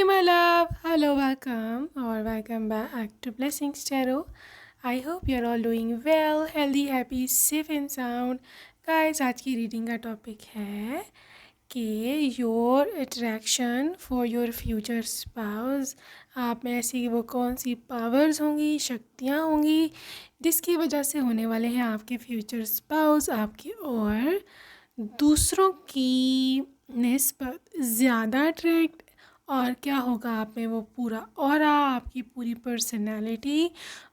Hey my love, hello, welcome or welcome back to Blessings Tarot. I hope you're all doing well, healthy, happy, safe and sound. Guys, आज की reading का topic है कि your attraction for your future spouse. आप में ऐसी वो कौन सी पावर्स होंगी, शक्तियाँ होंगी जिसकी वजह से होने वाले हैं आपके फ्यूचर स्पाउस आपकी और दूसरों की निस्बत ज़्यादा अट्रैक्ट, और क्या होगा आप में वो पूरा ऑरा, आपकी पूरी पर्सनैलिटी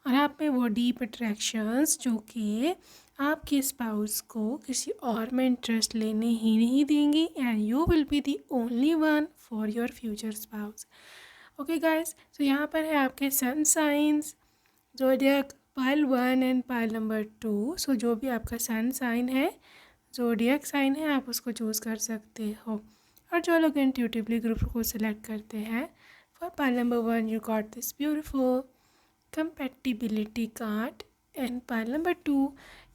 और आप में वो डीप अट्रैक्शंस जो कि आपके स्पाउस को किसी और में इंटरेस्ट लेने ही नहीं देंगी and you will be the only one for your future spouse. Okay guys, तो यहाँ पर है आपके sun science, zodiac pile 1 and pile number 2। So जो भी आपका सन साइन है, ज़ोडिएक साइन है, आप उसको चूज़ कर सकते हो। और जो लोग इंट्यूटिवली ग्रुप को सिलेक्ट करते हैं, for pile number 1 you got this beautiful compatibility card, and pile number 2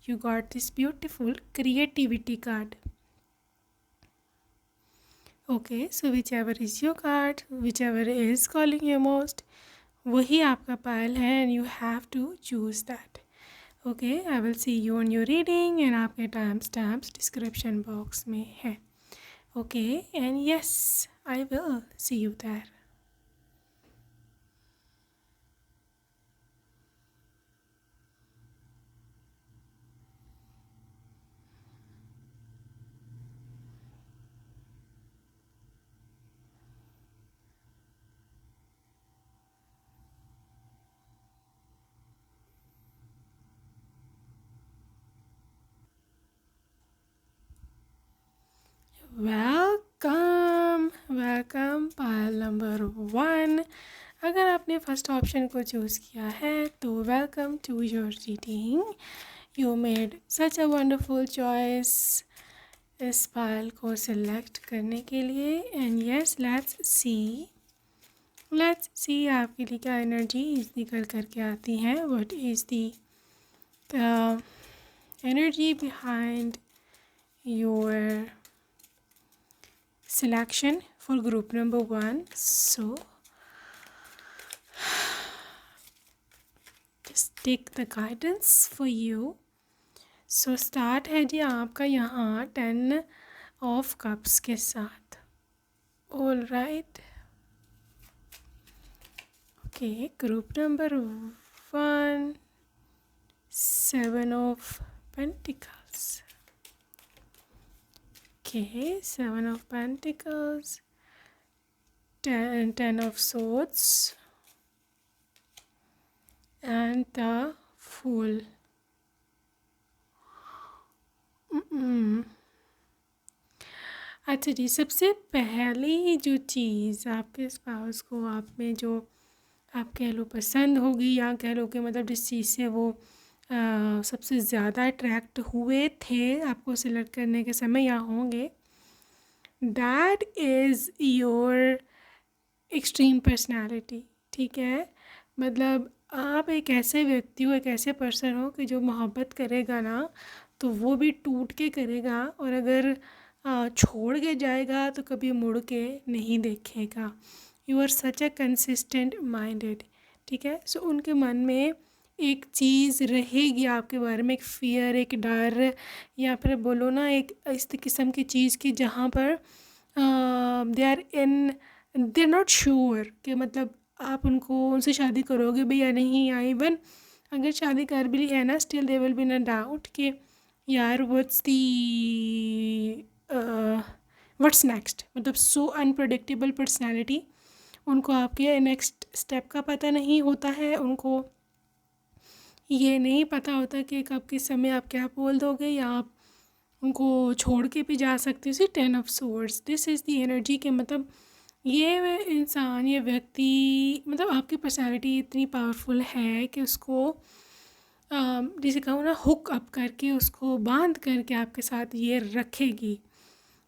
you got this beautiful creativity card. Okay, so whichever is your card, whichever is calling you most, वही आपका pile है and you have to choose that. Okay, I will see you on your reading and आपके time stamps description box में है. Okay, and yes, I will see you there. Welcome pile number 1। अगर आपने first option को choose किया है तो welcome to your reading. You made such a wonderful choice इस पाइल को सिलेक्ट करने के लिए एंड यस, लेट्स सी आपके लिए क्या एनर्जी निकल करके आती है। What is the energy behind your selection for group number 1. So just take the guidance for you. So start है जी आपका यहाँ 10 of cups के साथ. All right. Okay, group number 1, 7 of Pentacles. Okay, 7 of Pentacles, 10 of Swords and the Fool. अच्छा जी, सबसे पहली जो चीज़ आपके स्पाउस को आप में जो आप कह लो पसंद होगी या कह लो कि मतलब जिस चीज़ से वो सबसे ज़्यादा अट्रैक्ट हुए थे आपको सिलेक्ट करने के समय या होंगे, that is your extreme personality. ठीक है, मतलब आप एक ऐसे व्यक्ति हो, एक ऐसे पर्सन हो कि जो मोहब्बत करेगा ना तो वो भी टूट के करेगा, और अगर छोड़ के जाएगा तो कभी मुड़ के नहीं देखेगा। You are such a consistent minded. ठीक है, सो उनके मन में एक चीज़ रहेगी आपके बारे में, एक फियर, एक डर, या फिर बोलो ना एक इस किस्म की चीज़ की जहाँ पर दे आर नॉट श्योर कि मतलब आप उनसे शादी करोगे भी या नहीं, या इवन अगर शादी कर भी ली है ना, still they will be in doubt कि यार व्हाट्स नेक्स्ट। मतलब सो अनप्रडिक्टेबल पर्सनैलिटी, उनको आपके नेक्स्ट स्टेप का पता नहीं होता है, उनको ये नहीं पता होता कि कब किस समय आप क्या बोल दोगे या आप उनको छोड़ के भी जा सकते हो। 10 of swords, this is the energy के मतलब ये इंसान, ये व्यक्ति, मतलब आपकी पर्सनैलिटी इतनी पावरफुल है कि उसको जिसे कहूँ ना हुक अप करके, उसको बांध करके आपके साथ ये रखेगी।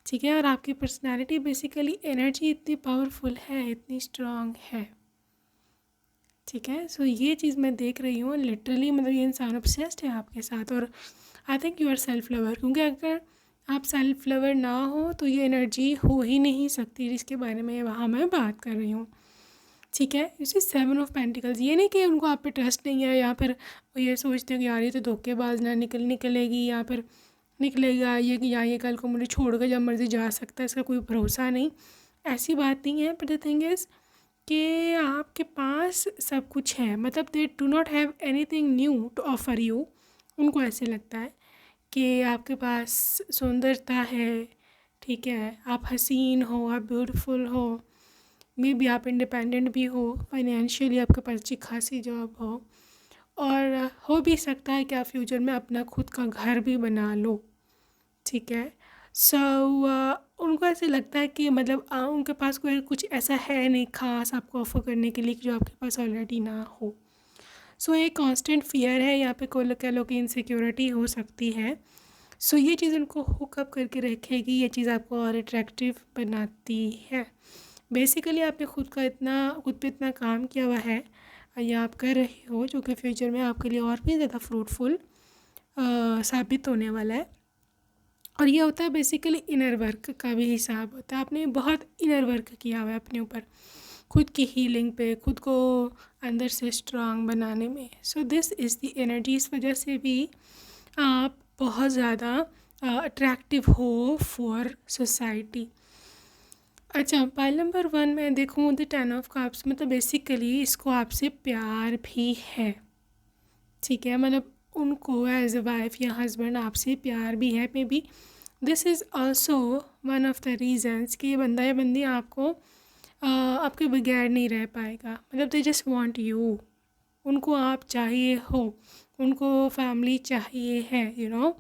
ठीक है, और आपकी पर्सनैलिटी बेसिकली एनर्जी इतनी पावरफुल है, इतनी स्ट्रांग है। ठीक है, सो ये चीज़ मैं देख रही हूँ लिटरली, मतलब ये इंसान ऑब्सेस्ड है आपके साथ, और I think you are self lover. क्योंकि अगर आप सेल्फ लवर ना हो तो ये एनर्जी हो ही नहीं सकती जिसके बारे में वहाँ मैं बात कर रही हूँ। ठीक है, इसी 7 ऑफ पेंटिकल्स, ये नहीं कि उनको आप पे ट्रस्ट नहीं है या फिर वो ये सोचते हैं कि यार ये तो धोखेबाज ना निकलेगी या फिर निकलेगा ये कि या ये कल को मुझे छोड़ कर जब मर्जी जा सकता है, इसका कोई भरोसा नहीं। ऐसी बात नहीं है। बट द थिंग इज़ कि आपके पास सब कुछ है, मतलब they do not have anything new to offer you. उनको ऐसे लगता है कि आपके पास सुंदरता है, ठीक है, आप हसीन हो, आप ब्यूटीफुल हो, मे बी आप इंडिपेंडेंट भी हो, फाइनेंशियली आपके पास अच्छी खासी जॉब हो, और हो भी सकता है कि आप फ्यूचर में अपना खुद का घर भी बना लो। ठीक है, सो उनको ऐसे लगता है कि मतलब उनके पास कोई कुछ ऐसा है नहीं खास आपको ऑफ़र करने के लिए जो आपके पास ऑलरेडी ना हो। सो ये कांस्टेंट फियर है, यहाँ पे कोई कह लो कि इनसिक्योरिटी हो सकती है। सो ये चीज़ उनको हुकअप करके रखेगी, ये चीज़ आपको और अट्रैक्टिव बनाती है। बेसिकली आपने खुद पे इतना काम किया हुआ है या आप कर रहे हो जो कि फ्यूचर में आपके लिए और भी ज़्यादा फ्रूटफुल साबित होने वाला है। और ये होता है बेसिकली इनर वर्क का भी हिसाब होता है। आपने बहुत इनर वर्क किया हुआ है अपने ऊपर, खुद की हीलिंग पे, खुद को अंदर से स्ट्रांग बनाने में। सो दिस इज़ द एनर्जी। इस वजह से भी आप बहुत ज़्यादा अट्रैक्टिव हो फॉर सोसाइटी। अच्छा, पाइल नंबर 1 में देखूँ द 10 ऑफ कप्स, मतलब बेसिकली इसको आपसे प्यार भी है। ठीक है, मतलब उनको एज अ वाइफ या हस्बैंड आपसे प्यार भी है। May be this is also one of the reasons कि ये बंदा या बंदी आपको आपके बगैर नहीं रह पाएगा। मतलब दे जस्ट वांट यू, उनको आप चाहिए हो, उनको फैमिली चाहिए है, यू नो।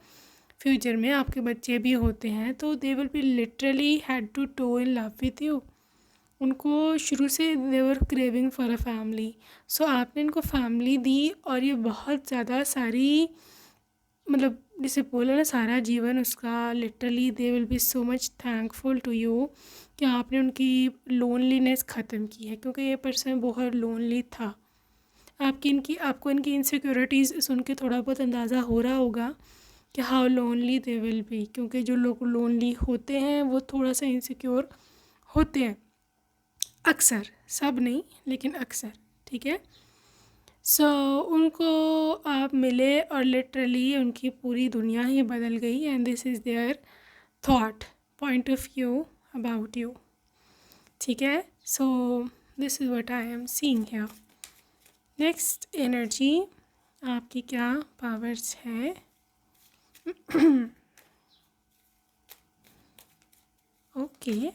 फ्यूचर में आपके बच्चे भी होते हैं तो they will be literally head to toe in love with you. उनको शुरू से they were craving for a family. So आपने इनको फैमिली दी और ये बहुत ज़्यादा सारी, मतलब जैसे बोला ना, सारा जीवन उसका literally they will be so much thankful to you कि आपने उनकी लोनलीनेस ख़त्म की है, क्योंकि ये पर्सन बहुत लोनली था। आपको इनकी इनसिक्योरिटीज़ सुन के थोड़ा बहुत अंदाज़ा हो रहा होगा कि how lonely they will B, क्योंकि जो लोग लोनली होते हैं वो थोड़ा सा इनसिक्योर होते हैं अक्सर, सब नहीं लेकिन अक्सर। ठीक है, सो उनको आप मिले और लिटरली उनकी पूरी दुनिया ही बदल गई। And this is there thought point of view about you. ठीक है, so this is what I am seeing here. Next energy, आपकी क्या पावर्स है? ओके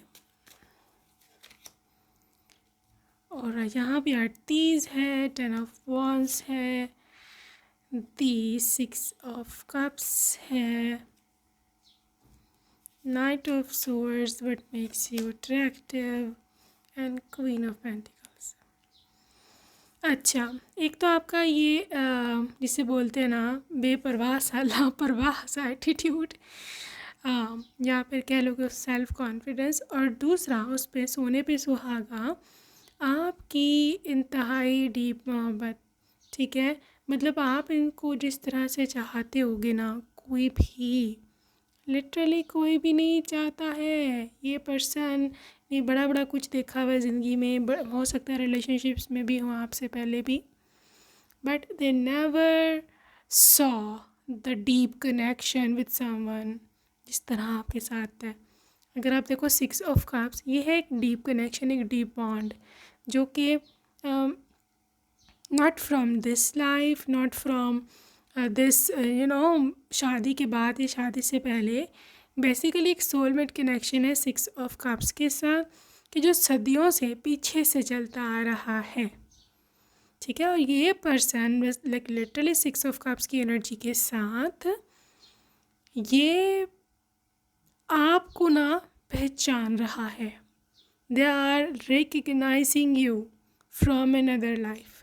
और यहाँ भी आर्टीज़ है, 10 ऑफ वॉन्ड्स है, दी 6 ऑफ कप्स है, night of swords what makes you attractive, and queen of pentacles. अच्छा, एक तो आपका ये जिसे बोलते हैं ना बेपरवाह सा, लापरवाह सा एटीट्यूड, या फिर कह लो कि सेल्फ कॉन्फिडेंस, और दूसरा उस पे सोने पे सुहागा आपकी इंतहाई डीप मोहब्बत। ठीक है, मतलब आप इनको जिस तरह से चाहते होगे ना, कोई भी, लिटरली कोई भी नहीं चाहता है। ये पर्सन ने बड़ा बड़ा कुछ देखा हुआ है ज़िंदगी में, हो सकता है रिलेशनशिप्स में भी हो आपसे पहले भी, but they never saw the deep connection with someone जिस तरह आपके साथ है। अगर आप देखो 6 ऑफ कप्स, ये है एक डीप कनेक्शन, एक डीप बॉन्ड, जो कि not from this life, not from this you know शादी के बाद या शादी से पहले, बेसिकली एक सोलमेट कनेक्शन है 6 ऑफ कप्स के साथ, कि जो सदियों से पीछे से चलता आ रहा है। ठीक है, और ये person like literally 6 of cups की एनर्जी के साथ ये आपको ना पहचान रहा है। They are recognising you from another life,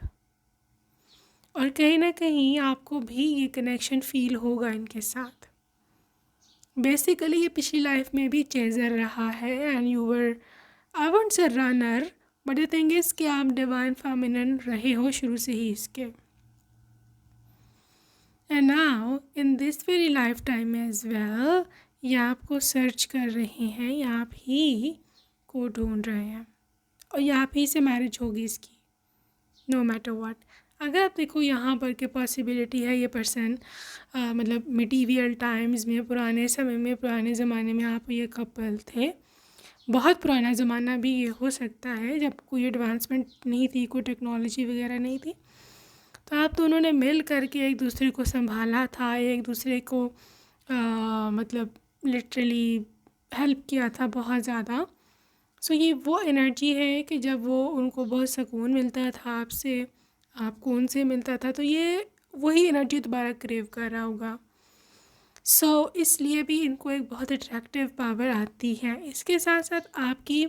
और कहीं ना कहीं आपको भी ये कनेक्शन फील होगा इनके साथ। बेसिकली ये पिछली लाइफ में भी चेजर रहा है and you were, I won't say runner, but the thing is कि आप डिवाइन फेमिनिन रहे हो शुरू से ही इसके। And now in this very life time as well, या आपको सर्च कर रहे हैं या आप ही को ढूंढ रहे हैं और या आप ही से मैरिज होगी इसकी, नो मैटर व्हाट। अगर आप देखो यहाँ पर के पॉसिबिलिटी है ये पर्सन मतलब मिडीवियल टाइम्स में, पुराने समय में, पुराने ज़माने में आप ये कपल थे। बहुत पुराना ज़माना भी ये हो सकता है जब कोई एडवांसमेंट नहीं थी, कोई टेक्नोलॉजी वगैरह नहीं थी, तो आप दोनों ने मिल करके एक दूसरे को संभाला था, एक दूसरे को मतलब लिटरली हेल्प किया था बहुत ज़्यादा। सो ये वो एनर्जी है कि जब वो उनको बहुत सुकून मिलता था आपसे, आपको उनसे मिलता था, तो ये वही एनर्जी दोबारा क्रेव कर रहा होगा। सो इसलिए भी इनको एक बहुत अट्रैक्टिव पावर आती है। इसके साथ साथ आपकी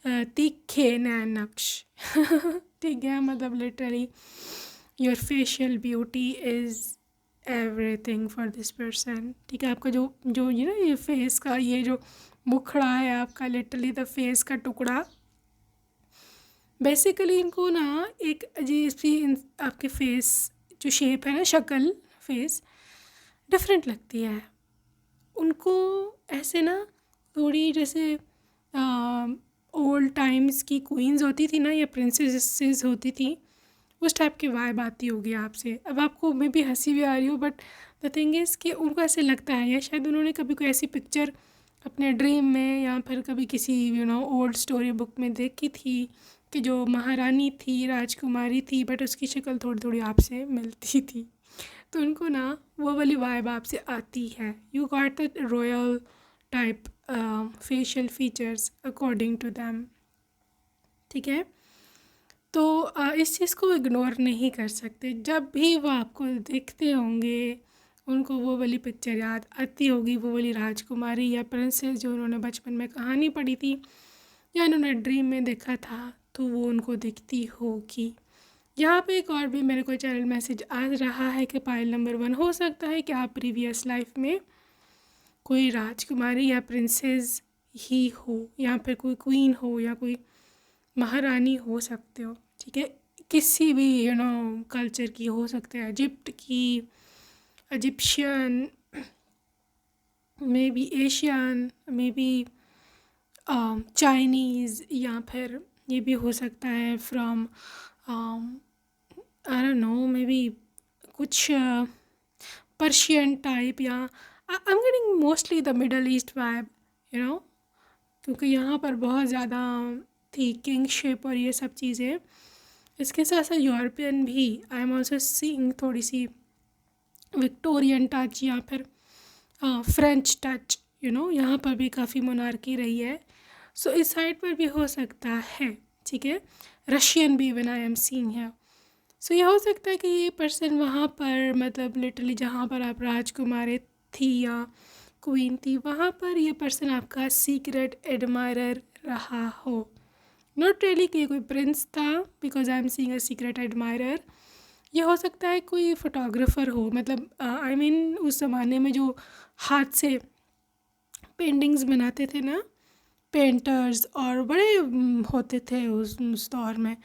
तीखे नैन नक्श ठीक है, मतलब literally your facial beauty is everything for this person. ठीक है, आपका जो जो ये ना ये फेस का ये जो मुखड़ा है आपका, लिटरली द फेस का टुकड़ा, बेसिकली इनको ना एक अजीब सी आपके फेस जो शेप है ना, शक्ल फेस डिफरेंट लगती है उनको। ऐसे ना थोड़ी जैसे ओल्ड टाइम्स की क्वींस होती थी ना या प्रिंसेसेस होती थी, उस टाइप की वाइब आती होगी आपसे। अब आपको मे भी हंसी भी आ रही हो, बट द थिंग इज़ कि उनको ऐसे लगता है, या शायद उन्होंने कभी कोई ऐसी पिक्चर अपने ड्रीम में या फिर कभी किसी ओल्ड स्टोरी बुक में देखी थी कि जो महारानी थी, राजकुमारी थी, बट उसकी शक्ल थोड़ी थोड़ी आपसे मिलती थी, तो उनको ना वो वाली वाइब आपसे आती है। You got the royal type facial features according to them. ठीक है, तो इस चीज़ को इग्नोर नहीं कर सकते। जब भी वो आपको देखते होंगे उनको वो वाली पिक्चर याद आती होगी, वो वाली राजकुमारी या प्रिंसेस जो उन्होंने बचपन में कहानी पढ़ी थी या उन्होंने ड्रीम में देखा था, तो वो उनको दिखती होगी। यहाँ पे एक और भी मेरे को चैनल मैसेज आ रहा है कि पाइल नंबर 1 हो सकता है कि आप प्रीवियस लाइफ में कोई राजकुमारी या प्रिंसेस ही हो, या फिर कोई क्वीन हो या कोई महारानी हो सकते हो। ठीक है, किसी भी कल्चर की हो सकते हैं, इजिप्ट की, Egyptian, may be Asian, may be Chinese, या फिर ये भी हो सकता है from I don't know, may be कुछ पर्शियन टाइप, या I am getting mostly the middle east vibe, क्योंकि यहाँ पर बहुत ज़्यादा थी किंगशिप और ये सब चीज़ें। इसके साथ साथ यूरोपियन भी आई एम ऑल्सो सीइंग थोड़ी सी विक्टोरियन टच या फिर फ्रेंच टच, यहाँ पर भी काफ़ी मोनार्की रही है। सो इस साइड पर भी हो सकता है। ठीक है, रशियन भी इवन आई एम सीइंग है। सो ये हो सकता है कि ये पर्सन वहाँ पर मतलब लिटरली जहाँ पर आप राजकुमारी थी या क्वीन थी, वहाँ पर ये पर्सन आपका सीक्रेट एडमायरर रहा हो। नॉट रियली कि कोई प्रिंस था, because I am seeing a secret admirer. ये हो सकता है कोई फोटोग्राफर हो, मतलब आई मीन उस ज़माने में जो हाथ से पेंटिंग्स बनाते थे ना, पेंटर्स, और बड़े होते थे उस दौर में।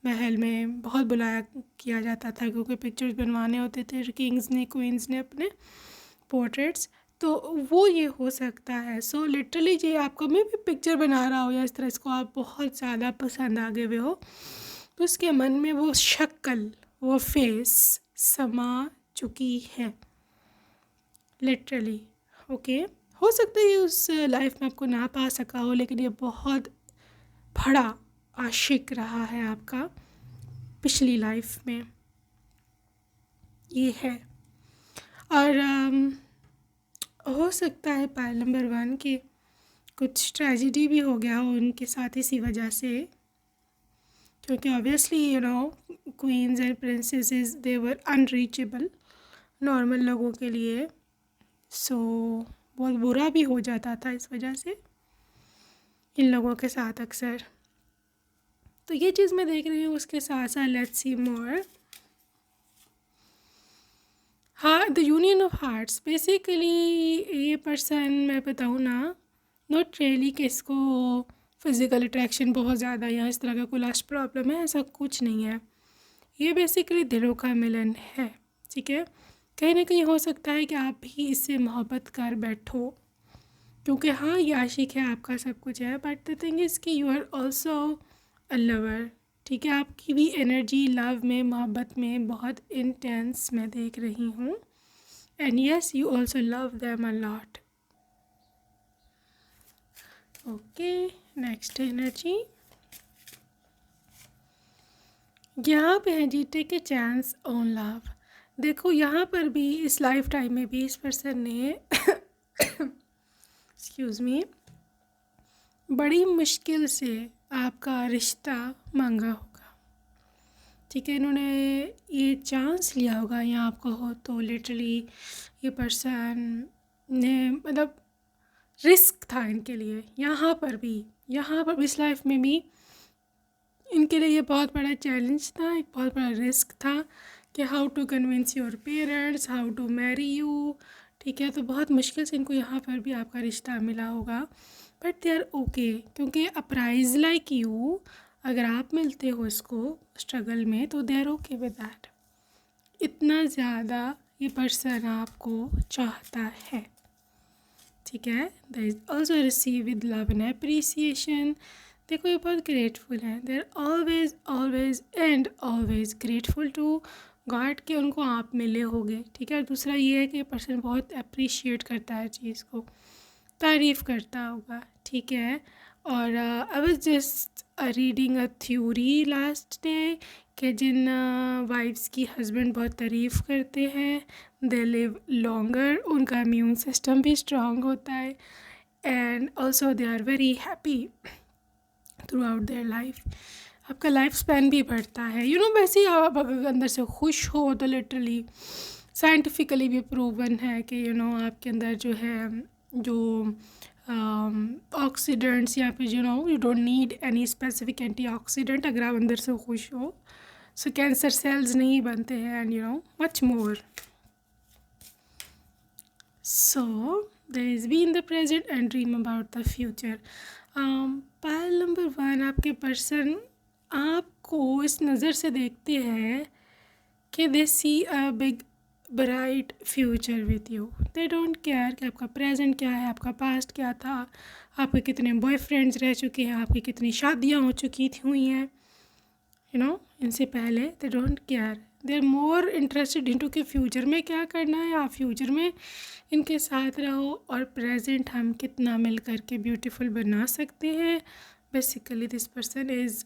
महल में बहुत बुलाया किया जाता था क्योंकि पिक्चर्स बनवाने होते थे किंग्स ने, क्वींस ने अपने पोर्ट्रेट्स, तो वो ये हो सकता है। सो लिटरली ये आपका में भी पिक्चर बना रहा हो या इस तरह इसको आप बहुत ज़्यादा पसंद आ गए हुए हो, तो उसके मन में वो शक्ल, वो फेस समा चुकी है लिटरली। ओके, हो सकता है ये उस लाइफ में आपको ना पा सका हो, लेकिन ये बहुत बड़ा आशिक रहा है आपका पिछली लाइफ में, ये है। और हो सकता है पाइल नंबर 1 की कुछ ट्रेजिडी भी हो गया हो उनके साथ इसी वजह से, क्योंकि obviously queen's and princesses they were unreachable normal लोगों के लिए। सो बहुत बुरा भी हो जाता था इस वजह से इन लोगों के साथ अक्सर। तो ये चीज़ मैं देख रही हूँ। उसके साथ साथ लेट्स सी मोर। हाँ, the union of hearts, basically ये पर्सन मैं बताऊँ ना, नॉट रियली कि इसको फिज़िकल अट्रैक्शन बहुत ज़्यादा या इस तरह का कोई लास्ट प्रॉब्लम है, ऐसा कुछ नहीं है। ये बेसिकली दिलों का मिलन है। ठीक है, कहीं ना कहीं हो सकता है कि आप भी इससे मोहब्बत कर बैठो, क्योंकि हाँ ये आशिक है, आपका सब कुछ है, बट द थिंग इज़ कि you are also a lover. ठीक है, आपकी भी एनर्जी लव में, मोहब्बत में बहुत इंटेंस मैं देख रही हूँ। And yes, you also love them a lot. Okay, next energy यहाँ पे है जी, take a chance on love. देखो यहाँ पर भी इस लाइफ टाइम में भी इस पर्सन ने एक्सक्यूज़ मी, बड़ी मुश्किल से आपका रिश्ता मांगा होगा। ठीक है, इन्होंने ये चांस लिया होगा, या आपका हो तो लिटरली ये पर्सन ने मतलब रिस्क था इनके लिए। यहाँ पर भी इस लाइफ में भी इनके लिए ये बहुत बड़ा चैलेंज था, एक बहुत बड़ा रिस्क था कि how to convince your parents, how to marry you. ठीक है, तो बहुत मुश्किल से इनको यहाँ पर भी आपका रिश्ता मिला होगा, बट दे आर ओके, क्योंकि अ प्राइज लाइक यू, अगर आप मिलते हो इसको स्ट्रगल में, तो they are okay with that. इतना ज़्यादा ये पर्सन आपको चाहता है। ठीक है, they is also receive with love and appreciation. देखो ये बहुत ग्रेटफुल हैं, they are always always and always grateful to God कि उनको आप मिले होगे। ठीक है, और दूसरा ये है कि पर्सन बहुत अप्रिशिएट करता है चीज़ को, तारीफ़ करता होगा। ठीक है, और I was just reading a theory last day कि जिन वाइफ्स की हस्बैंड बहुत तारीफ़ करते हैं दे लिव लॉन्गर, उनका इम्यून सिस्टम भी स्ट्रांग होता है, and also they are very happy throughout their life. आपका लाइफ स्पैन भी बढ़ता है। वैसे ही आप अगर अंदर से खुश हो तो लिटरली साइंटिफिकली भी प्रूवन है कि आपके अंदर जो है जो ऑक्सीडेंट्स या फिर you don't need any specific antioxidant अगर आप अंदर से खुश हो, सो कैंसर सेल्स नहीं बनते हैं, and much more. So there is be in the present and dream about the future. Pile number 1, आपके पर्सन आपको इस नज़र से देखते हैं कि they see a big bright future with you. They don't care कि आपका प्रेजेंट क्या है, आपका पास्ट क्या था, आपके कितने बॉयफ्रेंड्स रह चुके हैं, आपकी कितनी शादियाँ हो चुकी थी हुई हैं, इनसे पहले। They don't care, they are more interested into कि फ्यूचर में क्या करना है, आप फ्यूचर में इनके साथ रहो, और प्रेजेंट हम कितना मिल कर के ब्यूटीफुल बना सकते हैं। Basically this person is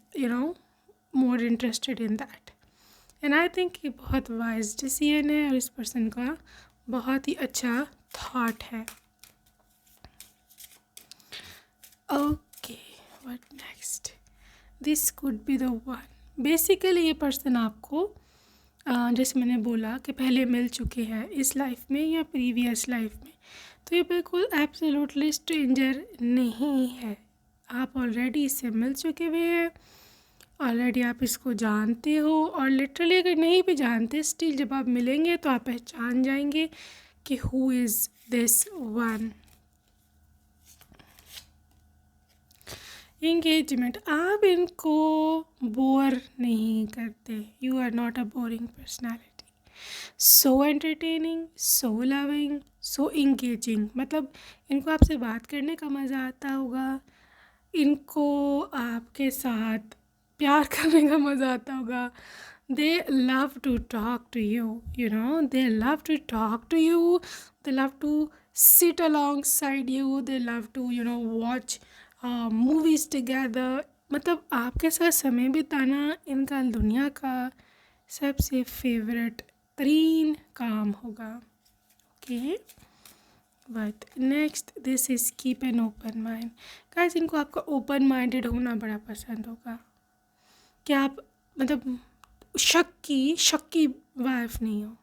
more interested in that, and I think ये बहुत वाइज डिसीजन है और इस पर्सन का बहुत ही अच्छा थॉट है। Okay, what next, this could be the one. Basically ये पर्सन आपको जैसे मैंने बोला कि पहले मिल चुके हैं इस लाइफ में या प्रीवियस लाइफ में, तो ये बिल्कुल एब्सोल्युटली स्ट्रेंजर नहीं है। आप ऑलरेडी इससे मिल चुके हुए हैं, ऑलरेडी आप इसको जानते हो, और लिटरली अगर नहीं भी जानते स्टिल जब आप मिलेंगे तो आप पहचान जाएंगे कि who is this one. Engagement, आप इनको बोर नहीं करते, you are not a boring personality, so entertaining, so loving, so engaging. मतलब इनको आपसे बात करने का मज़ा आता होगा, इनको आपके साथ प्यार करने का मज़ा आता होगा। They love to talk to you, they love to talk to you, they love to sit alongside you, they love to watch movies together. मतलब आपके साथ समय बिताना इनका दुनिया का सबसे फेवरेट तरीन काम होगा। Okay, but next this is keep an open mind. Guys, इनको आपका ओपन माइंडेड होना बड़ा पसंद होगा कि आप मतलब शक्की वाइफ नहीं हो।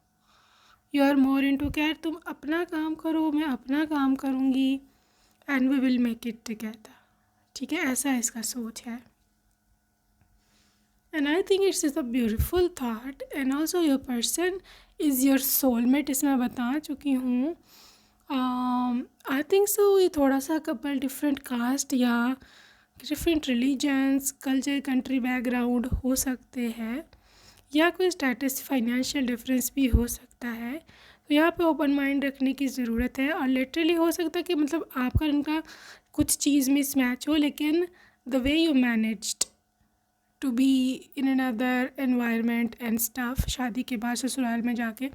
You are more into care, तुम अपना काम करो, मैं अपना काम करूँगी, and we will make it together. ठीक है, ऐसा इसका सोच है, and I think it's is a beautiful thought, and also your person is your soulmate, इसमें बता चुकी हूँ। आई थिंक सो ये थोड़ा सा कपल डिफरेंट कास्ट या different religions, culture, country background हो सकते हैं, या कोई स्टेटस फाइनेंशियल डिफरेंस भी हो सकता है। तो यहाँ पे ओपन माइंड रखने की ज़रूरत है। और लिटरली हो सकता है कि मतलब आपका इनका कुछ चीज़ मिस मैच हो, लेकिन the way you managed to be in another environment and stuff, शादी के बाद ससुराल में जाके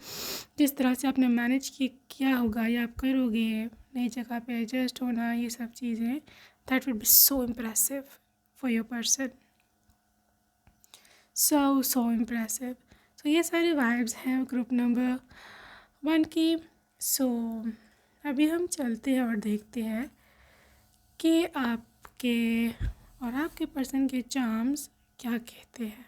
जिस तरह से आपने मैनेज किया होगा या आप करोगे, नई जगह पे एडजस्ट होना, ये सब चीज़ें, that will be so impressive for your person, so impressive. तो ये सारे वाइब्स हैं ग्रुप नंबर 1 की। सो अभी हम चलते हैं और देखते हैं कि आपके और आपके पर्सन के चार्म्स क्या कहते हैं।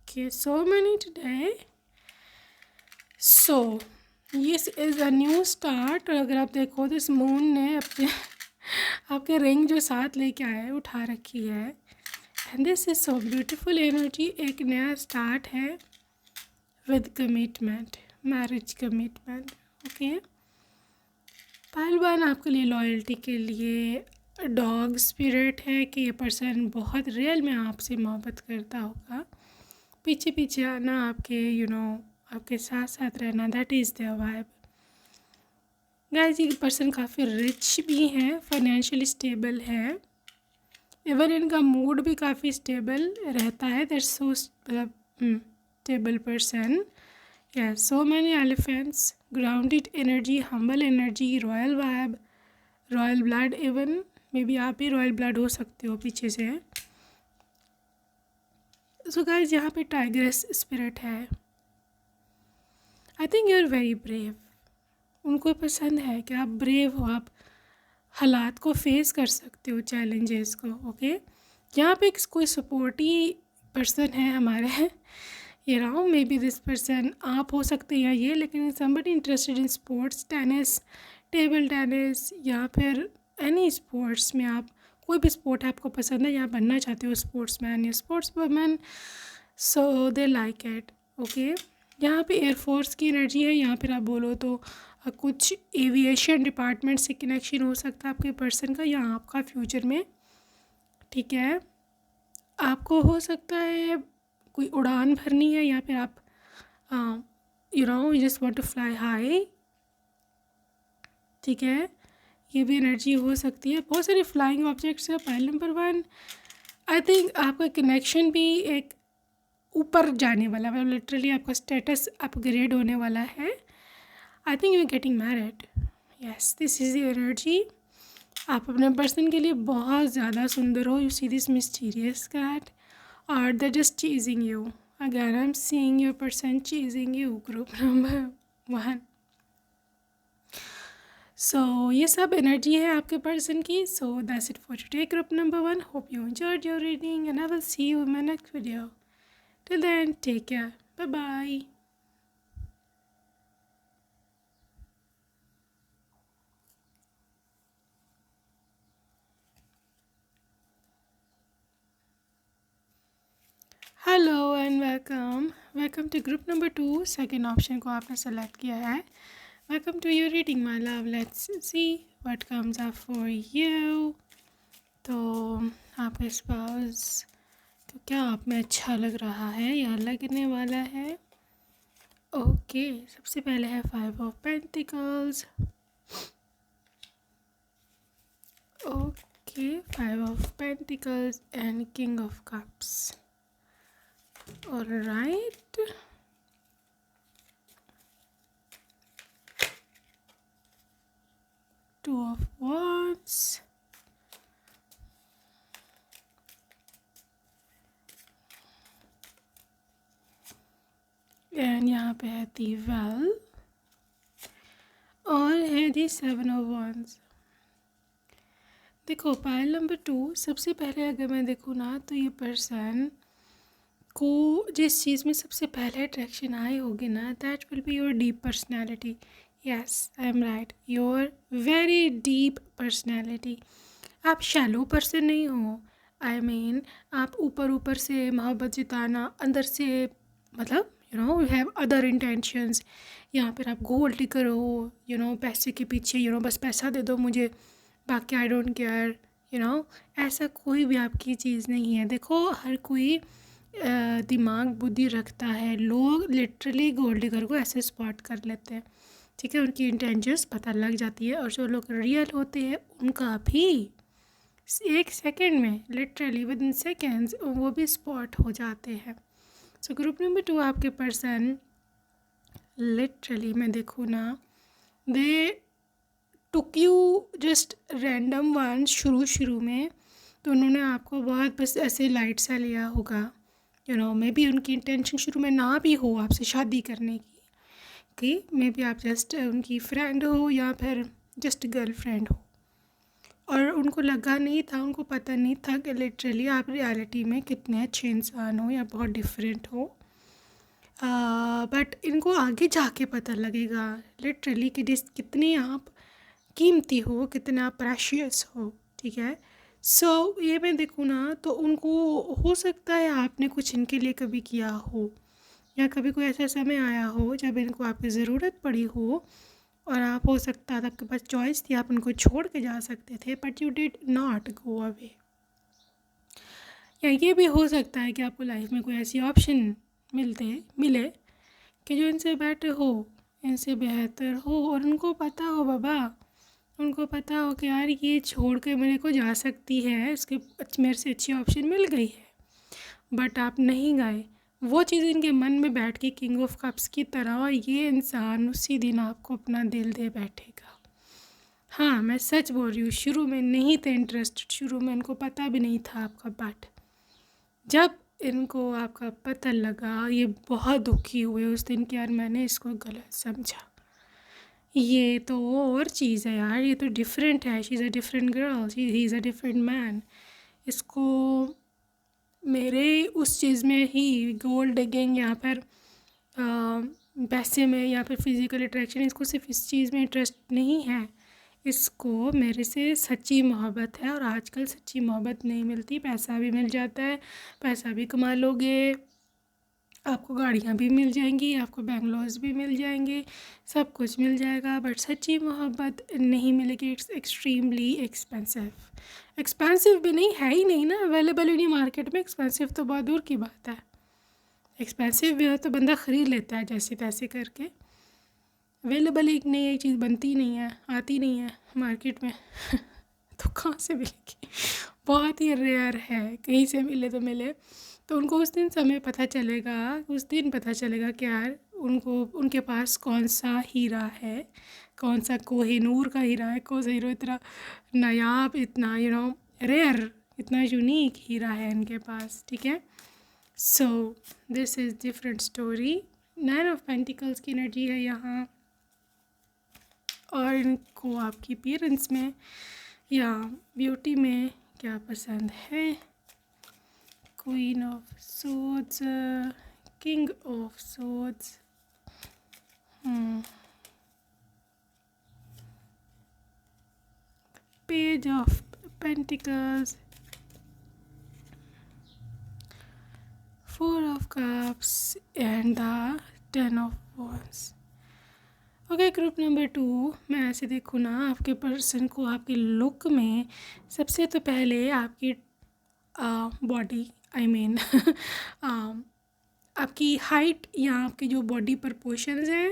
Okay, so many today. So this is a new start। और अगर आप देखो तो इस मून ने अपने आपके रिंग जो साथ लेके आया है उठा रखी है। And this is so beautiful energy. एक नया स्टार्ट है with commitment, marriage commitment. Okay, पहलवान आपके लिए लॉयल्टी के लिए डॉग स्पिरिट है कि ये पर्सन बहुत रियल में आपसे मोहब्बत करता होगा, पीछे पीछे आना, आपके आपके साथ साथ रहना, that is the vibe. Guys ये पर्सन काफ़ी रिच भी है, फाइनेंशियली स्टेबल है, इवन इनका मूड भी काफ़ी स्टेबल रहता है। दैट्स सो मतलब stable person. Yes, so many elephants, grounded energy, humble energy, royal vibe, royal blood even, maybe आप भी रॉयल ब्लड हो सकते हो पीछे से। So guys यहाँ पे टाइगरस स्पिरिट है। I think you are very brave. उनको पसंद है कि आप ब्रेव हो, आप हालात को फेस कर सकते हो, चैलेंजेस को। ओके, यहाँ पे कोई सपोर्टी पर्सन है हमारे ये रहा हूँ, मे बी दिस पर्सन आप हो सकते हैं ये, लेकिन somebody interested in sports, tennis, table tennis या फिर एनी स्पोर्ट्स में, आप कोई भी स्पोर्ट आपको पसंद है या बनना चाहते हो स्पोर्ट्स मैन या sports women, so they like it. Okay, यहाँ पे एयरफोर्स की एनर्जी है। यहाँ पर आप बोलो तो कुछ एविएशन डिपार्टमेंट से कनेक्शन हो सकता है आपके पर्सन का या आपका फ्यूचर में। ठीक है, आपको हो सकता है कोई उड़ान भरनी है या फिर आप you just want to fly high. ठीक है, ये भी एनर्जी हो सकती है। बहुत सारे फ्लाइंग ऑब्जेक्ट्स है। पाइल नंबर 1, आई थिंक आपका कनेक्शन भी एक ऊपर जाने वाला है, लिटरली आपका स्टेटस अपग्रेड होने वाला है। I think you are getting married. Yes, this is the energy. आप अपने पर्सन के लिए बहुत ज़्यादा सुंदर हो। You see this mysterious cat or they're just chasing you. Again, I'm seeing your person chasing you, group number 1. So ये सब एनर्जी है आपके पर्सन की। So that's it for today, group number 1. Hope you enjoyed your reading and I will see you in my next video. Till then, take care. Bye-bye. Hello and welcome to group number 2। Second option को आपने select किया है। Welcome to your reading my love. Let's see what comes up for you. तो आपके spouse तो क्या आप में अच्छा लग रहा है या लगने वाला है? ओके, सबसे पहले है 5 of pentacles. Okay, 5 of pentacles and king of cups. All right, 2 of wands, and यहाँ पे है दी वेल और है दी 7 of wands। देखो पाइल नंबर 2, सबसे पहले अगर मैं देखूँ ना तो ये पर्सन को जिस चीज़ में सबसे पहले अट्रैक्शन आई होगी ना, that will be your deep personality. Yes, I am right, your very deep personality. आप शैलो पर्सन नहीं हो। आई मीन आप ऊपर से मोहब्बत जिताना, अंदर से मतलब यू हैव अदर इंटेंशंस। यहाँ पर आप गोल टिकर हो, पैसे के पीछे, बस पैसा दे दो मुझे, बाकी आई डोंट केयर, ऐसा कोई भी आपकी चीज़ नहीं है। देखो, हर कोई दिमाग बुद्धि रखता है। लोग लिटरली गोल्ड डिगर को ऐसे स्पॉट कर लेते हैं, ठीक है, उनकी इंटेंशंस पता लग जाती है। और जो लोग रियल होते हैं उनका भी 1 सेकेंड में, लिटरली विद इन सेकेंड्स, वो भी स्पॉट हो जाते हैं। सो ग्रुप नंबर 2 आपके पर्सन, लिटरली मैं देखूँ ना, they took you just random one शुरू में, तो उन्होंने आपको बहुत बस ऐसे लाइट सा लिया होगा। मे बी उनकी इंटेंशन शुरू में ना भी हो आपसे शादी करने की, कि मे बी आप जस्ट उनकी फ्रेंड हो या फिर जस्ट गर्लफ्रेंड हो, और उनको लगा नहीं था, उनको पता नहीं था कि लिटरली आप रियलिटी में कितने अच्छे इंसान हो या बहुत डिफरेंट हो। बट इनको आगे जाके पता लगेगा लिटरली कि कितने आप कीमती हो, कितना प्रेशियस हो, ठीक है। सो ये मैं देखूँ ना, तो उनको हो सकता है आपने कुछ इनके लिए कभी किया हो, या कभी कोई ऐसा समय आया हो जब इनको आपकी ज़रूरत पड़ी हो, और आप, हो सकता था आपके पास चॉइस थी, आप उनको छोड़ के जा सकते थे, but you did not go away. या ये भी हो सकता है कि आपको लाइफ में कोई ऐसी ऑप्शन मिले कि जो इनसे बेटर हो, इनसे बेहतर हो, और उनको पता हो, बाबा, उनको पता हो कि यार ये छोड़ के मेरे को जा सकती है, इसके मेरे से अच्छी ऑप्शन मिल गई है, बट आप नहीं गए। वो चीज़ इनके मन में बैठ के किंग ऑफ कप्स की तरह, और ये इंसान उसी दिन आपको अपना दिल दे बैठेगा। हाँ, मैं सच बोल रही हूँ, शुरू में नहीं थे इंटरेस्टेड, शुरू में इनको पता भी नहीं था आपका, बट जब इनको आपका पता लगा, ये बहुत दुखी हुए उस दिन कि यार मैंने इसको गलत समझा, ये तो और चीज़ है यार, ये तो डिफरेंट है, she is a different girl, he is a different man. इसको मेरे उस चीज़ में ही, गोल्ड डिगिंग या फिर पैसे में या फिर फिज़िकल अट्रैक्शन, इसको सिर्फ इस चीज़ में इंटरेस्ट नहीं है, इसको मेरे से सच्ची मोहब्बत है। और आजकल सच्ची मोहब्बत नहीं मिलती, पैसा भी मिल जाता है, पैसा भी कमा लोगे, आपको गाड़ियाँ भी मिल जाएंगी, आपको बेंगलोर्स भी मिल जाएंगे, सब कुछ मिल जाएगा, बट सच्ची मोहब्बत नहीं मिलेगी। इट्स एक्सट्रीमली एक्सपेंसिव, एक्सपेंसिव भी नहीं है ही नहीं ना, अवेलेबल ही नहीं मार्केट में, एक्सपेंसिव तो बहुत दूर की बात है। एक्सपेंसिव भी हो तो बंदा ख़रीद लेता है जैसे तैसे करके, अवेलेबल एक नहीं, एक चीज़ बनती नहीं है, आती नहीं है मार्केट में तो कहाँ से मिलेगी, बहुत ही रेयर है, कहीं से मिले तो मिले। तो उनको उस दिन पता चलेगा कि यार उनको, उनके पास कौन सा हीरा है, कौन सा कोहिनूर का हीरा है, कौन सा हीरो इतना नायाब, इतना रेयर, इतना यूनिक हीरा है इनके पास, ठीक है। So this is different story. 9 of pentacles की एनर्जी है यहाँ, और इनको आपकी अपीयरेंस में या ब्यूटी में क्या पसंद है। Queen of swords, king of swords, page of pentacles, 4 of cups and the 10 of wands। Okay, group number 2, मैं ऐसे देखूँ ना, आपके पर्सन को आपके लुक में सबसे तो पहले आपकी बॉडी, आई मीन आपकी हाइट या आपकी जो बॉडी प्रपोर्शंस हैं,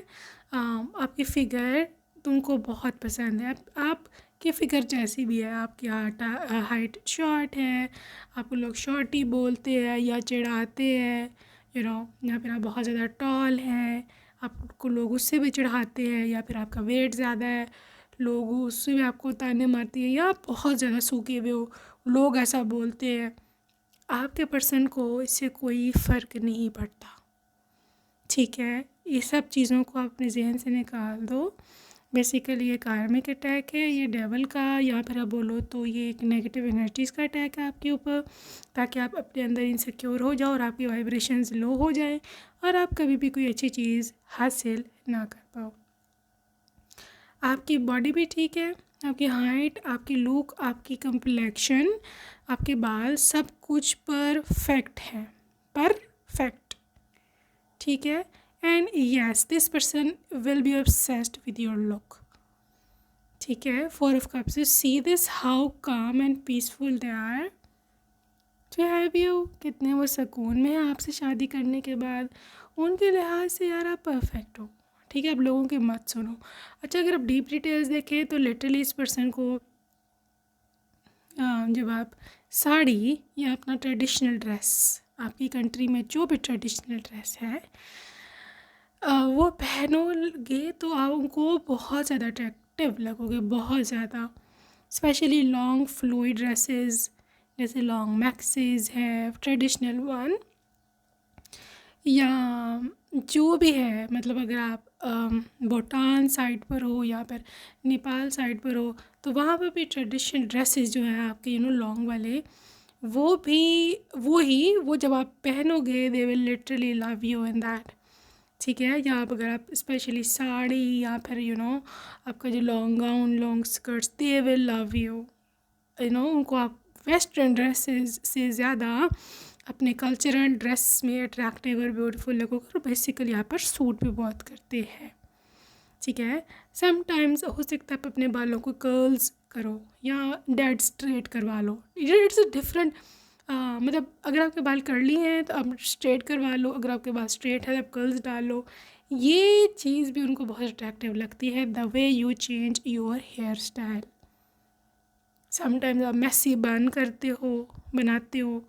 आपकी फ़िगर तुमको बहुत पसंद है। आपकी फ़िगर जैसी भी है, आपकी हाइट शॉर्ट है, आपको लोग शॉर्टी बोलते हैं या चिढ़ाते हैं, या फिर आप बहुत ज़्यादा टॉल हैं, आपको लोग उससे भी चिढ़ाते हैं, या फिर आपका वेट ज़्यादा है, लोग उससे भी आपको ताने मारते हैं, या आप बहुत ज़्यादा सूखे हुए हो, लोग ऐसा बोलते हैं। आपके पर्सन को इससे कोई फ़र्क नहीं पड़ता, ठीक है। ये सब चीज़ों को अपने जहन से निकाल दो। बेसिकली ये कार्मिक अटैक है, ये डेवल का, या फिर आप बोलो तो ये एक नेगेटिव एनर्जीज़ का अटैक है आपके ऊपर, ताकि आप अपने अंदर इनसिक्योर हो जाओ और आपकी वाइब्रेशंस लो हो जाए और आप कभी भी कोई अच्छी चीज़ हासिल ना कर पाओ। आपकी बॉडी भी ठीक है, आपकी हाइट, आपकी लुक, आपकी कंप्लेक्शन, आपके बाल, सब कुछ परफेक्ट है, परफेक्ट, ठीक है। And yes, this person will be obsessed with your look, ठीक है। 4 of Cups, you see this how calm and peaceful they are to have you. कितने वो सुकून में है आपसे शादी करने के बाद। उनके लिहाज से यार आप परफेक्ट हो, ठीक है। अब लोगों की मत सुनो। अच्छा, अगर आप डीप डिटेल्स देखें तो लिटरली इस पर्सन को जब आप साड़ी या अपना ट्रेडिशनल ड्रेस, आपकी कंट्री में जो भी ट्रेडिशनल ड्रेस है वो पहनोगे तो आप उनको बहुत ज़्यादा अट्रैक्टिव लगोगे, बहुत ज़्यादा। स्पेशली लॉन्ग फ्लोई ड्रेसेस, जैसे लॉन्ग मैक्सीज है ट्रेडिशनल वन, या जो भी है, मतलब अगर आप भूटान साइड पर हो या फिर नेपाल साइड पर हो तो वहाँ पर भी ट्रेडिशनल ड्रेसेस जो है आपके लॉन्ग वाले, वो भी वो जब आप पहनोगे they will literally love you in that, ठीक है। या आप अगर आप स्पेशली साड़ी या फिर आपका जो long gown, long skirts, they will love you. उनको आप वेस्टर्न ड्रेसेस से ज़्यादा अपने कल्चरल ड्रेस में अट्रैक्टिव और ब्यूटीफुल लगोगे, और बेसिकली यहाँ पर सूट भी बहुत करते हैं, ठीक है। समटाइम्स हो सकता है आप अपने बालों को कर्ल्स करो या डेड स्ट्रेट करवा लो। इट्स अ डिफरेंट, मतलब अगर आपके बाल कर्ली हैं तो आप स्ट्रेट करवा लो, अगर आपके बाल स्ट्रेट है तो आप कर्ल्स डालो। ये चीज़ भी उनको बहुत अट्रैक्टिव लगती है, the way you change your hair style. Sometimes आप मेसी बन बनाते हो,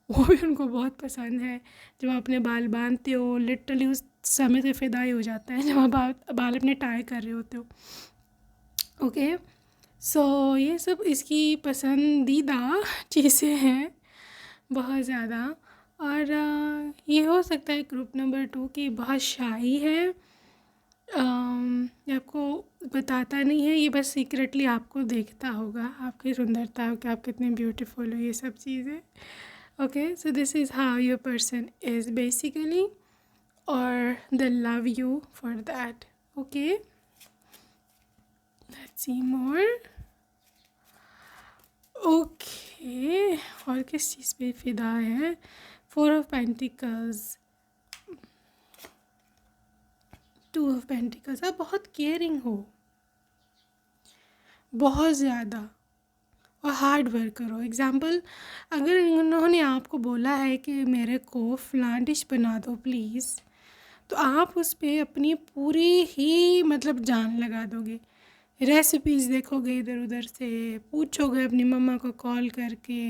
वो भी उनको बहुत पसंद है। जब आप अपने बाल बांधते हो लिटरली उस समय से फ़िदा ही हो जाता है जब आप बाल अपने टाई कर रहे होते हो। ओके, सो ये सब इसकी पसंदीदा चीज़ें हैं बहुत ज़्यादा। और ये हो सकता है ग्रुप नंबर 2 की बहुत शाई है, ये आपको बताता नहीं है, ये बस सीक्रेटली आपको देखता होगा, आपकी सुंदरता हो कि आप कितने ब्यूटीफुल हो, ये सब चीज़ें। Okay, so this is how your person is basically, और they love you for that. Okay, let's see more. Okay, और किस चीज़ पे फिदा है? 4 of Pentacles, 2 of Pentacles, आप बहुत केयरिंग हो, बहुत ज़्यादा, और हार्ड वर्क करो। एग्ज़ाम्पल, अगर उन्होंने आपको बोला है कि मेरे को फ़लाँ डिश बना दो प्लीज़, तो आप उस पर अपनी पूरी ही मतलब जान लगा दोगे। रेसिपीज़ देखोगे, इधर उधर से पूछोगे अपनी मम्मा को कॉल करके,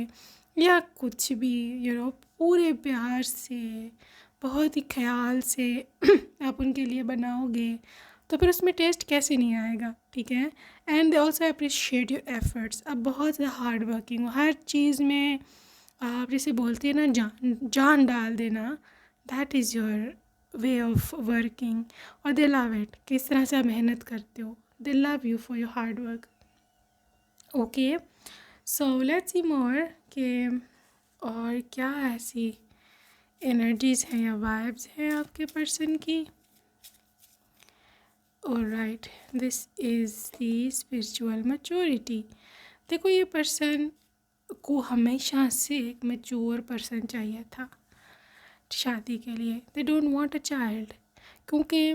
या कुछ भी पूरे प्यार से, बहुत ही ख्याल से आप उनके लिए बनाओगे, तो फिर उसमें टेस्ट कैसे नहीं आएगा, ठीक है। And they also appreciate your efforts. आप बहुत ज़्यादा हार्ड वर्किंग हो, हर चीज़ में आप जैसे बोलते हैं ना, जान डाल देना, that is your way of working. और दे लव इट, किस तरह से आप मेहनत करते हो, they love you for your hard work. Okay, so let's see more कि और क्या ऐसी एनर्जीज़ हैं या वाइब्स हैं आपके पर्सन की। Alright, this is the spiritual maturity. देखो, ये पर्सन को हमेशा से एक मैच्योर पर्सन चाहिए था शादी के लिए। They don't want a child, क्योंकि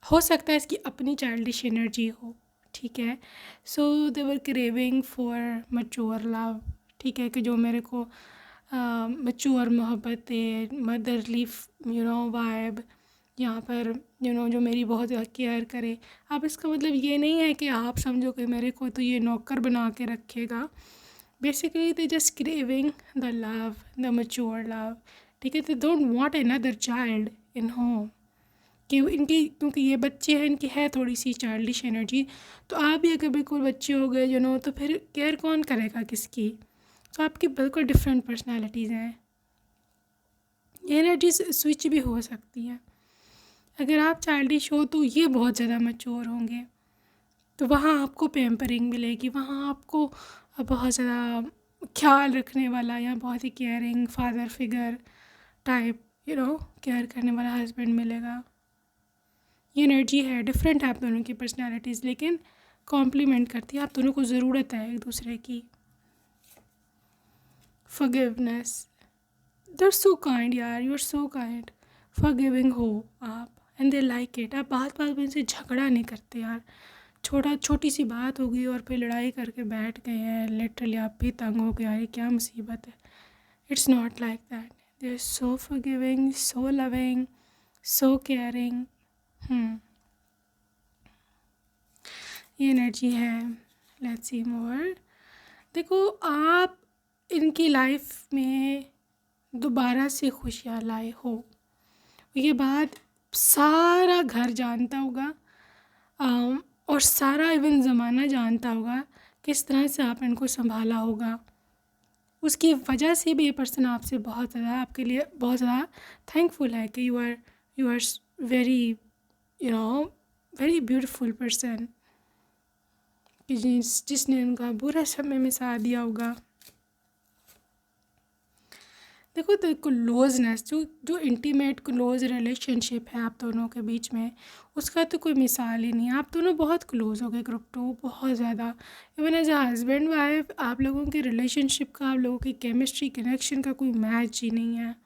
हो सकता है इसकी अपनी चाइल्डिश एनर्जी हो, ठीक है। सो दे were craving for mature love, ठीक है, कि जो मेरे को मैच्योर मोहब्बत है, मदरली वाइब, यहाँ पर जो मेरी बहुत ज़्यादा केयर करे। अब इसका मतलब ये नहीं है कि आप समझो कि मेरे को तो ये नौकर बना के रखेगा। Basically they just craving the love, the mature love, ठीक है। They don't want another child in home, कि इनकी, क्योंकि ये बच्चे हैं, इनकी है थोड़ी सी चाइल्डिश एनर्जी। तो आप भी अगर बिल्कुल बच्चे हो गए तो फिर केयर कौन करेगा किसकी। तो आपकी बिल्कुल डिफरेंट पर्सनालिटीज़ हैं, ये एनर्जी स्विच भी हो सकती है। अगर आप चाइल्डिश हो तो ये बहुत ज़्यादा मैच्योर होंगे, तो वहाँ आपको पैम्परिंग मिलेगी, वहाँ आपको बहुत ज़्यादा ख्याल रखने वाला या बहुत ही caring father figure type care करने वाला हस्बैंड मिलेगा। ये एनर्जी है, डिफरेंट है आप दोनों की पर्सनालिटीज़, लेकिन कॉम्प्लीमेंट करती है, आप दोनों को ज़रूरत है एक दूसरे की। Forgiveness, they are so kind यार, you are so kind, forgiving हो आप, एंड दे लाइक इट। आप बात बात में उनसे झगड़ा नहीं करते यार, छोटी सी बात हो गई और फिर लड़ाई करके बैठ गए हैं, लिटरली आप भी तंग हो गए, अरे क्या मुसीबत है। It's not like that, they are so forgiving, so loving, so caring. ये एनर्जी है। Let's see more. देखो, आप इनकी लाइफ में दोबारा से खुशियाँ लाए हो, ये बात सारा घर जानता होगा, और सारा इवन ज़माना जानता होगा किस तरह से आप इनको संभाला होगा। उसकी वजह से भी ये पर्सन आपसे बहुत ज़्यादा, आपके लिए बहुत ज़्यादा थैंकफुल है कि you are very very beautiful person, कि जिसने उनका बुरा समय में साथ दिया होगा। देखो, तो क्लोजनेस, जो इंटीमेट क्लोज रिलेशनशिप है आप दोनों के बीच में, उसका तो कोई मिसाल ही नहीं है। आप दोनों बहुत क्लोज हो गए, ग्रुप 2 बहुत ज़्यादा। Even as a husband wife आप लोगों के रिलेशनशिप का, आप लोगों की केमिस्ट्री कनेक्शन का कोई मैच ही नहीं है।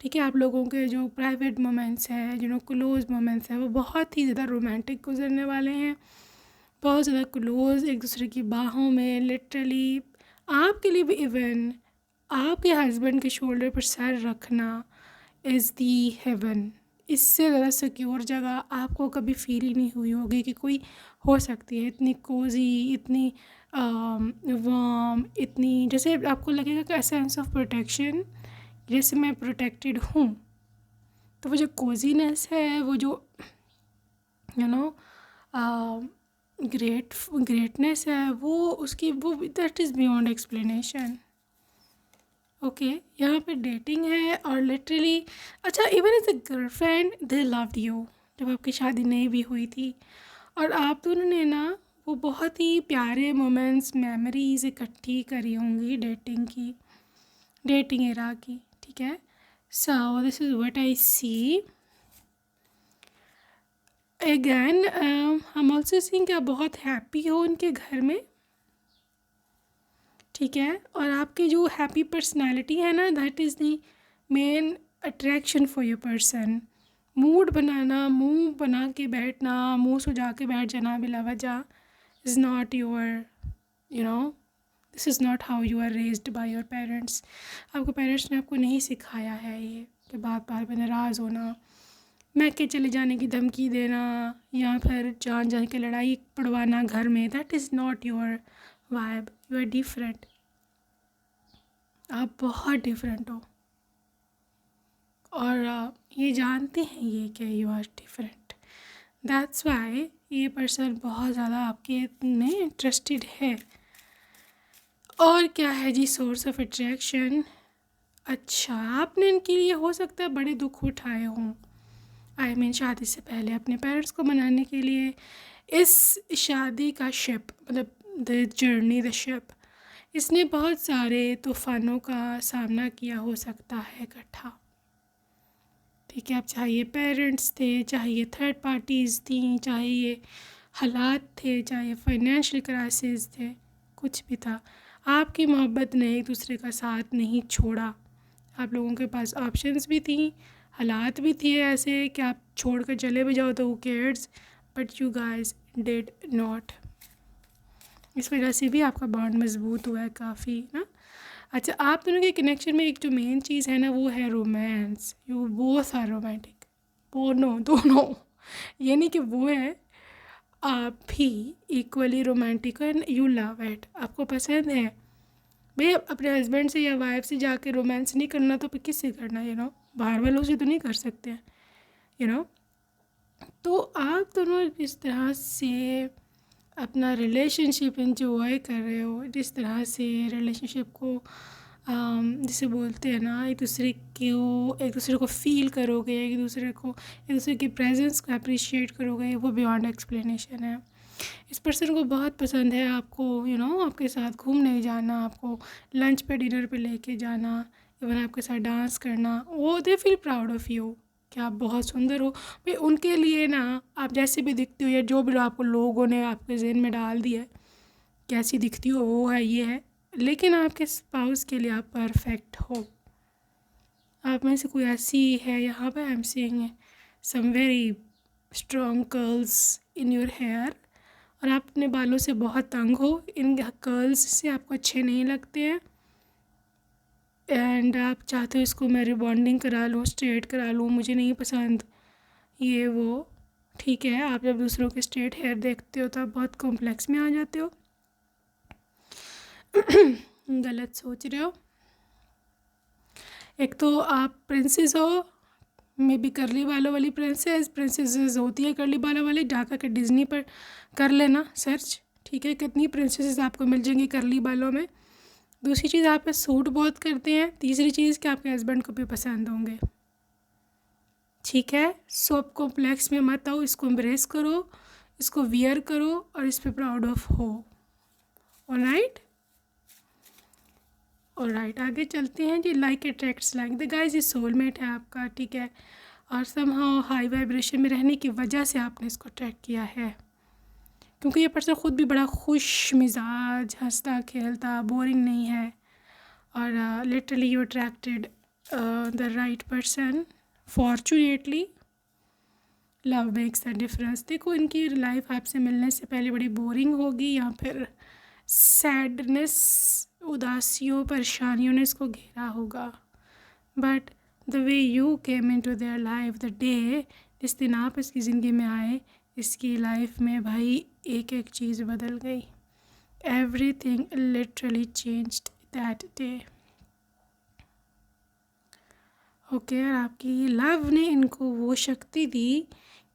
ठीक है, आप लोगों के जो प्राइवेट मोमेंट्स हैं, जो क्लोज मोमेंट्स हैं, वो बहुत ही ज़्यादा रोमांटिक गुजरने वाले हैं, बहुत ज़्यादा क्लोज, एक दूसरे की बाहों में लिटरली। आपके लिए भी इवन आपके हस्बैंड के शोल्डर पर सर रखना इज़ दी हेवन। इससे ज़्यादा सिक्योर जगह आपको कभी फील ही नहीं हुई होगी कि कोई हो सकती है, इतनी कोजी, इतनी वार्म, इतनी जैसे आपको लगेगा कि सेंस ऑफ प्रोटेक्शन, जैसे मैं प्रोटेक्टेड हूँ। तो वो जो कोजीनेस है, वो जो ग्रेटनेस है, वो that is beyond explanation. Okay, यहाँ पे डेटिंग है और लिटरली, अच्छा, even as a girlfriend they loved you, जब आपकी शादी नहीं भी हुई थी, और आप दोनों ने ना वो बहुत ही प्यारे मोमेंट्स, मेमोरीज इकट्ठी करी होंगी डेटिंग एरा की। ठीक है, so this is what I see again. हम ऑल्सो सीइंग कि आप बहुत हैप्पी हो उनके घर में। ठीक है, और आपकी जो हैप्पी पर्सनालिटी है ना, that is the main attraction for your person. Mood बनाना, मुंह बना के बैठना, मुंह सुजा के बैठ जाना बिला वजह is not your, this is not how you are raised by your parents. आपके पेरेंट्स ने आपको नहीं सिखाया है ये कि बात बात में नाराज़ होना, मैके चले जाने की धमकी देना, या फिर जान के लड़ाई पड़वाना घर में। That is not your vibe, you are different. आप बहुत डिफरेंट हो, और ये जानते हैं ये कि you are different. That's why ये पर्सन बहुत ज़्यादा आपके में इंटरेस्टेड है। और क्या है जी सोर्स ऑफ अट्रैक्शन? अच्छा, आपने इनके लिए हो सकता है बड़े दुख उठाए हों, आई मीन शादी से पहले अपने पेरेंट्स को मनाने के लिए। इस शादी का शिप, मतलब द जर्नी, द शिप, इसने बहुत सारे तूफ़ानों का सामना किया हो सकता है इकट्ठा। ठीक है, अब चाहे ये पेरेंट्स थे, चाहे ये थर्ड पार्टीज़ थी, चाहे ये हालात थे, चाहे ये फाइनेंशियल क्राइसिस थे, कुछ भी था, आपकी मोहब्बत ने एक दूसरे का साथ नहीं छोड़ा। आप लोगों के पास ऑप्शंस भी थी, हालात भी थे ऐसे कि आप छोड़ कर चले भी जाओ तो who cares, but you guys did not. इस वजह से भी आपका बॉन्ड मज़बूत हुआ है काफ़ी ना। अच्छा, आप दोनों के कनेक्शन में एक जो मेन चीज़ है ना, वो है romance. You both are romantic, दोनों। ये नहीं कि वो है, आप भी equally romantic and you love it, आपको पसंद है। भाई अपने हस्बैंड से या वाइफ से जाके रोमांस नहीं करना तो फिर किससे करना, बाहर वालों से तो नहीं कर सकते हैं। तो आप दोनों इस तरह से अपना रिलेशनशिप इंजॉय कर रहे हो, जिस तरह से रिलेशनशिप को जिसे बोलते हैं ना, एक दूसरे को फ़ील करोगे, एक दूसरे की प्रेजेंस को अप्रिशिएट करोगे, वो बियॉन्ड एक्सप्लेनेशन है। इस पर्सन को बहुत पसंद है आपको, आपके साथ घूमने जाना, आपको लंच पे, डिनर पे लेके जाना, इवन आपके साथ डांस करना। वो they feel proud of you कि आप बहुत सुंदर हो। भाई उनके लिए ना, आप जैसे भी दिखती हो, या जो भी आपको लोगों ने आपके ज़हन में डाल दिया है कैसी दिखती हो, वो है, ये है, लेकिन आपके स्पाउस के लिए आप परफेक्ट हो। आप में से कोई ऐसी है यहाँ पे, I am seeing some very strong curls in your hair, और आप अपने बालों से बहुत तंग हो, इन कर्ल्स से आपको अच्छे नहीं लगते हैं एंड आप चाहते हो इसको मैं रिबॉन्डिंग करा लूँ, स्ट्रेट करा लूँ, मुझे नहीं पसंद ये वो, ठीक है। आप जब दूसरों के स्ट्रेट हेयर देखते हो तो आप बहुत कॉम्प्लेक्स में आ जाते हो। गलत सोच रहे हो। एक तो आप प्रिंसेस हो, मे बी करली बालों वाली प्रिंसेस होती है करली बालों वाली, जाकर के डिज्नी पर कर लेना सर्च, ठीक है, कितनी प्रिंसेस आपको मिल जाएंगी करली बालों में। दूसरी चीज़, आप पे सूट बहुत करते हैं। तीसरी चीज़ कि आपके हस्बैंड को भी पसंद होंगे, ठीक है। सो आप कॉम्प्लेक्स में मत आओ, इसको एम्ब्रेस करो, इसको वियर करो और इस पर प्राउड ऑफ हो। ऑलराइट, ऑलराइट, आगे चलते हैं जी। Like attracts like, the guys ये सोलमेट है आपका, ठीक है। और समहाउ हाई वाइब्रेशन में रहने की वजह से आपने इसको अट्रैक्ट किया है, क्योंकि ये पर्सन ख़ुद भी बड़ा खुश मिजाज, हंसता खेलता, बोरिंग नहीं है। और literally you attracted the right person. Fortunately love makes the difference. देखो इनकी लाइफ आपसे मिलने से पहले बड़ी बोरिंग होगी या फिर सैडनेस, उदासियों, परेशानियों ने इसको घेरा होगा, but the way you came into their life, the day जिस दिन आप इसकी ज़िंदगी में आए, इसकी लाइफ में भाई एक एक चीज़ बदल गई। Everything literally changed that day, okay. और आपकी लव ने इनको वो शक्ति दी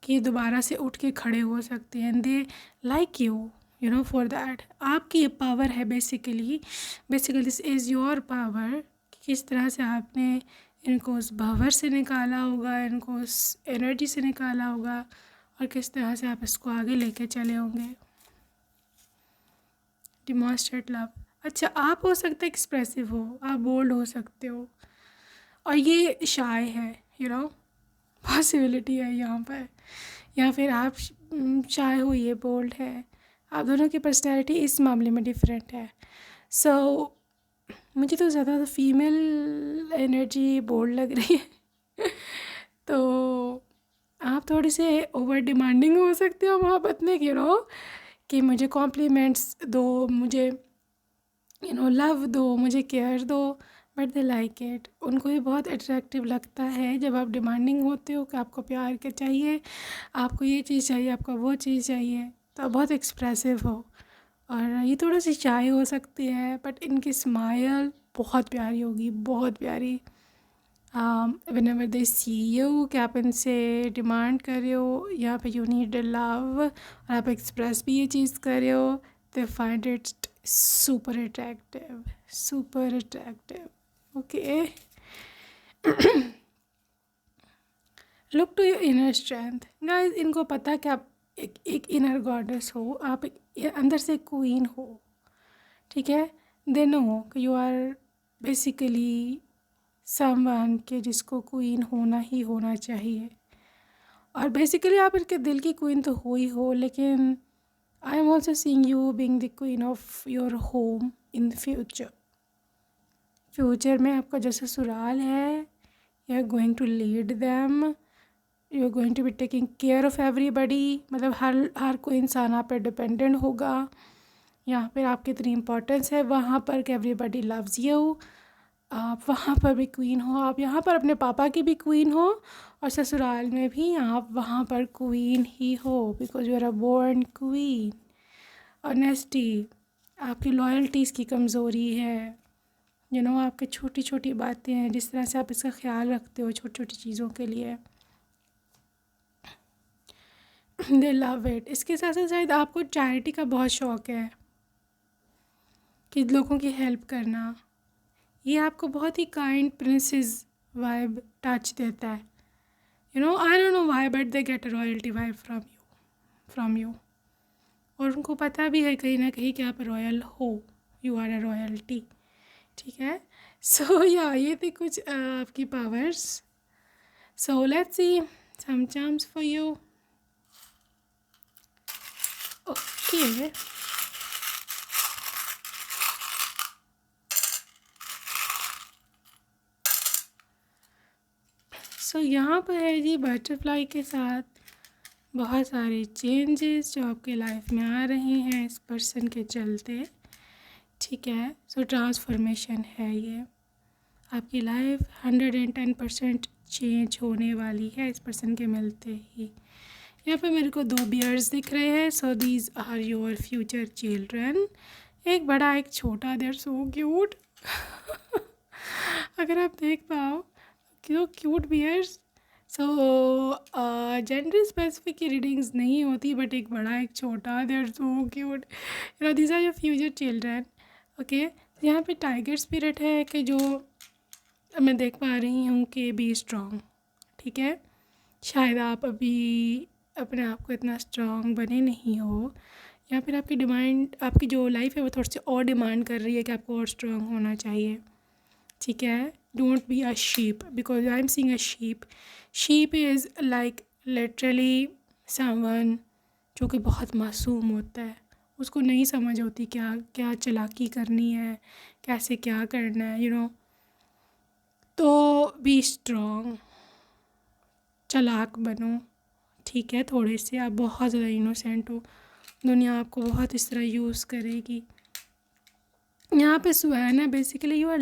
कि ये दोबारा से उठ के खड़े हो सकते हैं। They like you know for that. आपकी ये पावर है basically this is your power. किस तरह से आपने इनको उस भंवर से निकाला होगा, इनको उस एनर्जी से निकाला होगा, और किस तरह से आप इसको आगे लेके चले होंगे। Demonstrate love. अच्छा, आप हो सकते एक्सप्रेसिव हो, आप बोल्ड हो सकते हो, और ये शाय है, यू नो पॉसिबिलिटी है यहाँ पर। या फिर आप शाय हो, ये बोल्ड है। आप दोनों की पर्सनैलिटी इस मामले में डिफरेंट है। सो मुझे तो ज़्यादा फीमेल एनर्जी बोल्ड लग रही है। तो आप थोड़े से ओवर डिमांडिंग हो सकते हो मोहब्बत में, यू नो, कि मुझे कॉम्प्लीमेंट्स दो, मुझे लव दो, मुझे केयर दो, बट दे लाइक इट। उनको ये बहुत अट्रैक्टिव लगता है जब आप डिमांडिंग होते हो कि आपको प्यार के चाहिए, आपको ये चीज़ चाहिए, आपको वो चीज़ चाहिए, तो आप बहुत एक्सप्रेसिव हो। और ये थोड़ा सी शाय हो सकती है, बट इनकी स्माइल बहुत प्यारी होगी, बहुत प्यारी। Whenever they see you, कि आप इनसे डिमांड कर रहे हो, यहाँ पे यू नीड लव, और आप एक्सप्रेस भी ये चीज़ कर रहे हो, they find it super attractive, super attractive, okay. Look to your inner strength guys. इनको पता है कि आप एक इनर गॉडेस हो, आप अंदर से क्वीन हो, ठीक है। दे नो कि यू आर बेसिकली समवन के जिसको क्वीन होना ही होना चाहिए। और बेसिकली आप इनके दिल की क्वीन तो हो ही हो, लेकिन I am also seeing you being the queen of your home in the future. Future में आपका जो ससुराल है, you are going to lead them, you are going to be taking care of everybody. मतलब हर कोई इंसान आप पे डिपेंडेंट होगा। यहाँ पर आपकी इतनी इम्पोर्टेंस है वहाँ पर कि एवरीबडी लव्स यू। आप वहाँ पर भी क्वीन हो, आप यहाँ पर अपने पापा की भी क्वीन हो, और ससुराल में भी आप वहाँ पर क्वीन ही हो, because you are a born queen. Honesty आपकी लॉयल्टीज़ की कमज़ोरी है, यू नो आपकी छोटी छोटी बातें हैं, जिस तरह से आप इसका ख्याल रखते हो छोटी छोटी चीज़ों के लिए, दे लव इट। इसके साथ साथ शायद आपको चैरिटी का बहुत शौक़ है, कि लोगों की हेल्प करना। ये आपको बहुत ही काइंड प्रिंसेस वाइब टच देता है, you know. I don't know why, but they get a royalty vibe from you. और उनको पता भी है कहीं ना कहीं कि आप रॉयल हो, यू आर अ रॉयल्टी, ठीक है। सो या ये थे कुछ आपकी powers. So let's see some charms for you, okay. So यहाँ पर है जी बटरफ्लाई के साथ बहुत सारे चेंजेस जो आपके लाइफ में आ रहे हैं इस पर्सन के चलते, ठीक है। सो ट्रांसफॉर्मेशन है ये, आपकी लाइफ 110% चेंज होने वाली है इस पर्सन के मिलते ही। यहाँ पे मेरे को 2 बियर्स दिख रहे हैं। So these are your future children, एक बड़ा एक छोटा, देयर सो क्यूट। अगर आप देख पाओ क्यों cute bears. So gender specific की रीडिंग्स नहीं होती, बट एक बड़ा एक छोटा, they're so cute, you know these are your future children. Okay, यहाँ पे टाइगर स्पिरिट है कि जो मैं देख पा रही हूँ कि बी स्ट्रॉन्ग, ठीक है। शायद आप अभी अपने आप को इतना स्ट्रॉन्ग बने नहीं हो, या फिर आपकी डिमांड, आपकी जो लाइफ है वो थोड़ी सी और डिमांड कर रही है कि आपको और स्ट्रॉन्ग होना चाहिए, ठीक है। Don't be a sheep, because I am seeing a sheep. Sheep is like literally someone जो कि बहुत मासूम होता है, उसको नहीं समझ होती क्या क्या चालाकी करनी है, कैसे क्या करना है, यू नो। तो बी स्ट्रॉन्ग, चालाक बनो, ठीक है। थोड़े से आप बहुत ज़्यादा इनोसेंट हो, दुनिया आपको बहुत इस तरह यूज़ करेगी। यहाँ पे सुहाना है basically you are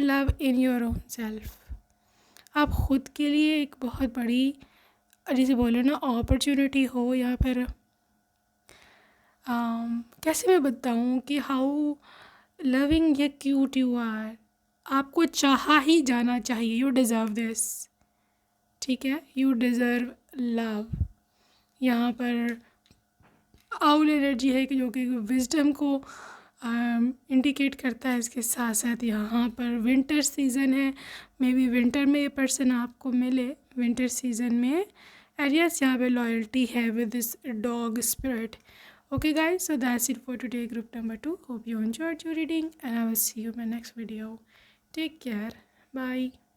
love in your own self. आप ख़ुद के लिए एक बहुत बड़ी, जैसे बोलो ना, अपॉर्चुनिटी हो, या फिर कैसे मैं बताऊँ कि हाउ लविंग या क्यूट यू आर। आपको चाहा ही जाना चाहिए, यू डिज़र्व दिस, ठीक है। You deserve love. यहाँ पर आउल एनर्जी है कि जो कि विजडम को इंडिकेट करता है। इसके साथ साथ यहाँ पर विंटर सीज़न है, मे बी विंटर में ये पर्सन आपको मिले, विंटर सीज़न में। एंड यस, यहाँ पे लॉयल्टी है with this dog spirit. Okay guys, so that's it for today, group number 2. Hope you enjoyed your reading and I will see you in my next video. Take care. Bye.